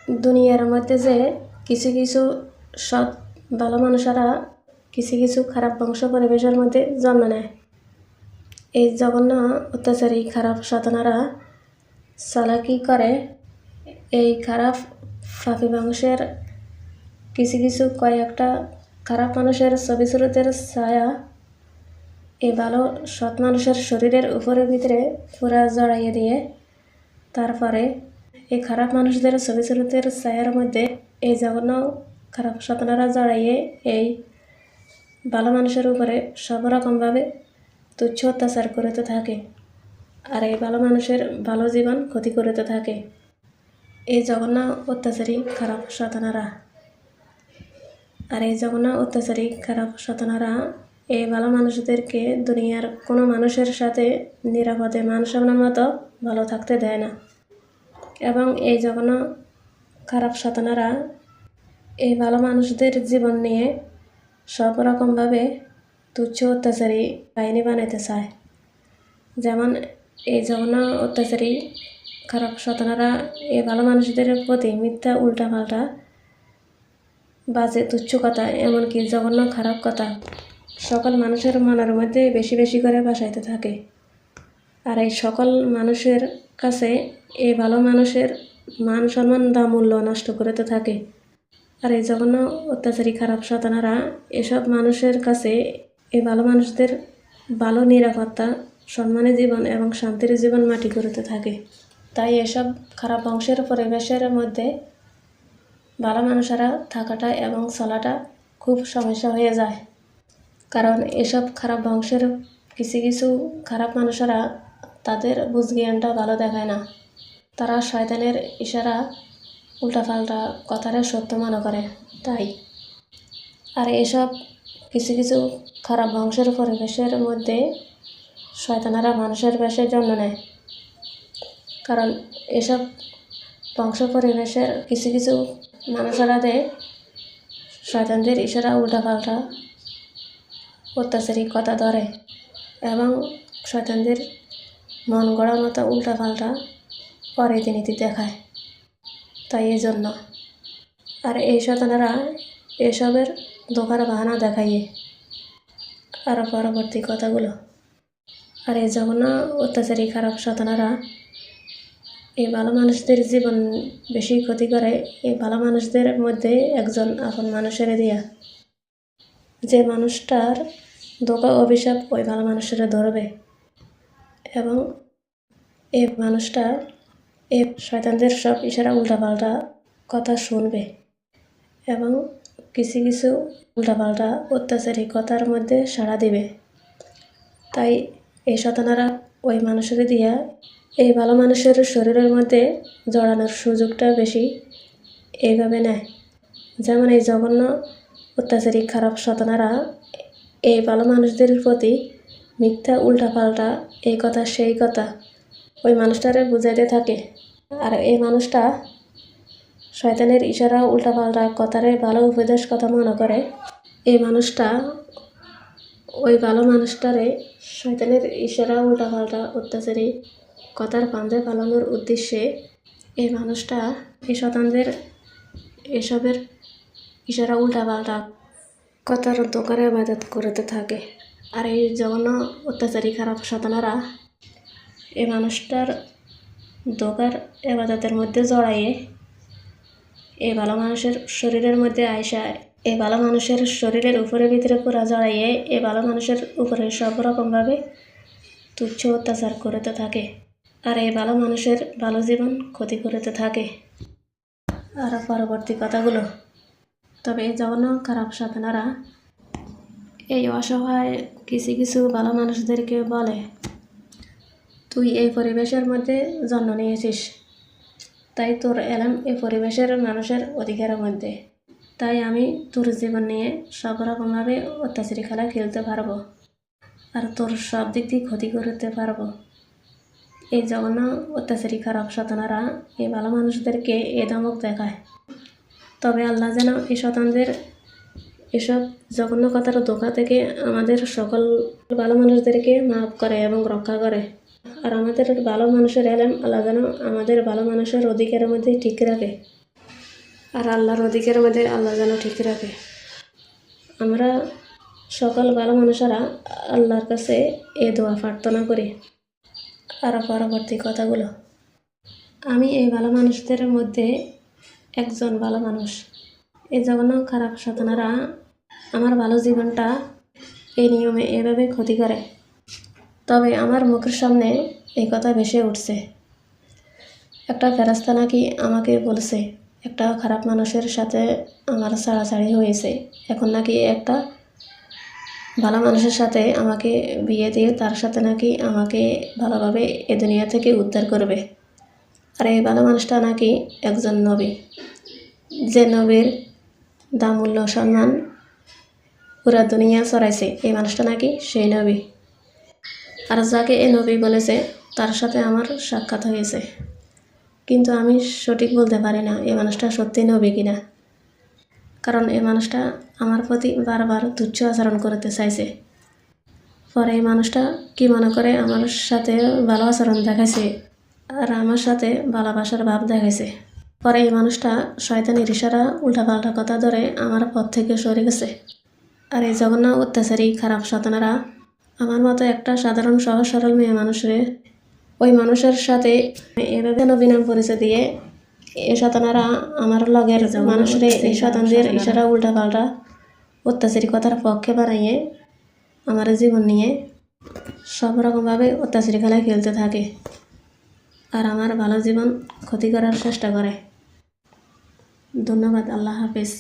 দুনিয়ার মধ্যে যে কিছু কিছু সৎ ভালো মানুষেরা কিছু কিছু খারাপ বংশ পরিবেশের মধ্যে জন্ম নেয়। এই জঘন্য অত্যাচারী খারাপ শয়তানেরা চালাকি করে এই খারাপ পাপী বংশের কিছু কিছু কয়েকটা খারাপ মানুষের ছবি সুরতের ছায়া এই ভালো সৎ মানুষের শরীরের উপরে ভিতরে পুরা জড়াইয়ে দিয়ে তারপরে এই খারাপ মানুষদের ছবি সুরতের ছায়ার মধ্যে এই জঘন্য খারাপ শয়তানেরা জড়াইয়ে এই ভালো মানুষের উপরে সব রকমভাবে তুচ্ছ অত্যাচার করতে থাকে আর এই ভালো মানুষের ভালো জীবন ক্ষতি করতে থাকে এই জঘন্য অত্যাচারী খারাপ শয়তানেরা। আর এই জঘন্য অত্যাচারী খারাপ শয়তানেরা এই ভালো মানুষদেরকে দুনিয়ার কোনো মানুষের সাথে নিরাপদে মান সম্মান মতো ভালো থাকতে দেয় না। এবং এই জঘন্য খারাপ শয়তানেরা এই ভালো মানুষদের জীবন নিয়ে সব রকমভাবে তুচ্ছ অত্যাচারী কাহিনী বানাতে চায়। যেমন এই জঘন্য অত্যাচারী খারাপ শয়তানেরা এই ভালো মানুষদের প্রতি মিথ্যা উল্টাপাল্টা বাজে তুচ্ছ কথা এমনকি জঘন্য খারাপ কথা সকল মানুষের মনের মধ্যে বেশি বেশি করে বাসাইতে থাকে। আর এই সকল মানুষের কাছে এই ভালো মানুষের মান সম্মান বা মূল্য নষ্ট করতে থাকে। আর এই জঘন্য অত্যাচারী খারাপ শয়তানেরা এসব মানুষের কাছে এই ভালো মানুষদের ভালো নিরাপত্তা সম্মানী জীবন এবং শান্তির জীবন মাটি করতে থাকে। তাই এসব খারাপ বংশের পরিবেশের মধ্যে ভালো মানুষেরা থাকাটা এবং চলাটা খুব সমস্যা হয়ে যায়। কারণ এসব খারাপ বংশের কিছু কিছু খারাপ মানুষেরা তাদের বুঝ জ্ঞানটা ভালো দেখায় না। তারা শয়তানের ইশারা উল্টাপাল্টা কথারে সত্য মনে করে তাই। আর এসব কিছু কিছু খারাপ বংশের পরিবেশের মধ্যে শয়তানেরা মানুষের বেশে জন্ম নেয়। কারণ এসব বংশ পরিবেশের কিছু কিছু মানুষেরাতে শয়তানদের ইশারা উল্টাপাল্টা অত্যাচারী কথা ধরে এবং শয়তানদের মন গড়া মতো উল্টাপাল্টা পরীতি দেখায়। তাই এই জন্য আর এই শয়তানেরা এসবের ধোকার বাহানা দেখাইয়ে আরও পরবর্তী কথাগুলো। আর এই জঘন্য অত্যাচারী খারাপ শয়তানেরা এই ভালো মানুষদের জীবন বেশি ক্ষতি করে এই ভালো মানুষদের মধ্যে একজন আপন মানুষের দিয়া, যে মানুষটার ধোকা অভিশাপ ওই ভালো মানুষেরা ধরবে এবং এই মানুষটা এই শয়তানদের সব ইশারা উল্টাপাল্টা কথা শুনবে এবং কিছু কিছু উল্টাপাল্টা অত্যাচারী কথার মধ্যে সাড়া দিবে। তাই এই শয়তানেরা ওই মানুষের দিয়া এই ভালো মানুষের শরীরের মধ্যে জড়ানোর সুযোগটা বেশি এইভাবে নেয়। যেমন এই জঘন্য অত্যাচারী খারাপ শয়তানেরা এই ভালো মানুষদের প্রতি মিথ্যা উল্টাপাল্টা এই কথা সেই কথা ওই মানুষটারে বুঝাইতে থাকে। আর এই মানুষটা শয়তানের ইশারা উল্টাপাল্টা কথারে ভালো উপদেশ কথা মনে করে এই মানুষটা ওই ভালো মানুষটারে শয়তানের ইশারা উল্টাপাল্টা অত্যাচারী কথার ফাঁদে পালানোর উদ্দেশ্যে এই মানুষটা এই শয়তানদের এসবের ইশারা উল্টাপাল্টা কথার দোকারে ইবাদত করতে থাকে। আর এই জঘন্য অত্যাচারী খারাপ শয়তানেরা এই মানুষটার দোকার ইবাদতের মধ্যে জড়াইয়ে এই ভালো মানুষের শরীরের মধ্যে আয়সা এই ভালো মানুষের শরীরের উপরে ভিতরে পুরা জড়াইয়ে এই ভালো মানুষের উপরে সব রকমভাবে তুচ্ছ অত্যাচার করতে থাকে আর এই ভালো মানুষের ভালো জীবন ক্ষতি করতে থাকে। আর পরবর্তী কথাগুলো। তবে এই জঘন্য খারাপ শয়তানেরা এই অসহায় কিছু কিছু ভালো মানুষদেরকে বলে, তুই এই পরিবেশের মধ্যে জন্ম নিয়েছিস, তাই তোর এলাম এই পরিবেশের মানুষের অধিকারের মধ্যে, তাই আমি তোর জীবন নিয়ে সব রকমভাবে অত্যাচারী খেলা খেলতে পারবো আর তোর সব দিক দিয়ে ক্ষতি করতে পারবো। এই জঘন্য অত্যাচারী খারাপ শয়তানেরা এই ভালো মানুষদেরকে এ ধমক দেখায়। তবে আল্লাহ যেন এই শয়তানদের এসব জঘন্য কথার ধোঁকা থেকে আমাদের সকল ভালো মানুষদেরকে মাফ করে এবং রক্ষা করে। আর আমাদের ভালো মানুষের এলেম আল্লাহ যেন আমাদের ভালো মানুষের অধিকারের মধ্যে ঠিক রাখে। আর আল্লাহর অধিকারের মধ্যে আল্লাহ যেন ঠিক রাখে। আমরা সকল ভালো মানুষেরা আল্লাহর কাছে এই দোয়া প্রার্থনা করি। আর পরবর্তী কথাগুলো, আমি এই ভালো মানুষদের মধ্যে একজন ভালো মানুষ। এই জঘন্য খারাপ শয়তানেরা আমার ভালো জীবনটা এই নিয়মে এভাবে ক্ষতি করে। তবে আমার মুখের সামনে এই কথা ভেসে উঠছে। একটা ফেরেশতা নাকি আমাকে বলছে একটা খারাপ মানুষের সাথে আমার ছাড়াছাড়ি হয়েছে, এখন নাকি একটা ভালো মানুষের সাথে আমাকে বিয়ে দিয়ে তার সাথে নাকি আমাকে ভালোভাবে এ দুনিয়া থেকে উদ্ধার করবে। আর এই ভালো মানুষটা নাকি একজন নবী, যে নবীর দাম মূল্য সম্মান পুরা দুনিয়া ছড়াইছে, এই মানুষটা নাকি সেই নবী। আর যাকে এই নবী বলেছে তার সাথে আমার সাক্ষাৎ হয়েছে, কিন্তু আমি সঠিক বলতে পারি না এই মানুষটা সত্যি নবী কিনা। কারণ এই মানুষটা আমার প্রতি বারবার তুচ্ছ আচরণ করতে চাইছে। পরে এই মানুষটা কি মনে করে আমার সাথে ভালো আচরণ দেখাইছে আর আমার সাথে ভালোবাসার ভাব দেখাইছে। পরে এই মানুষটা শয়তানের ইশারা উল্টাপাল্টা কথা ধরে আমার পথ থেকে সরে গেছে। আর এই জঘন্য অত্যাচারী খারাপ শয়তানেরা আমার মতো একটা সাধারণ সহজ সরল মেয়ে মানুষের ওই মানুষের সাথে এভাবে নবী নাম পরিচয় দিয়ে এই শয়তানেরা আমার লগের মানুষের এই শয়তানদের ইশারা উল্টাপাল্টা অত্যাচারী কথার পক্ষে বানাইয়ে আমার জীবন নিয়ে সব রকমভাবে অত্যাচারী খেলায় খেলতে থাকে আর আমার ভালো জীবন ক্ষতি করার চেষ্টা করে। ধন্যবাদ। আল্লাহ হাফেজ।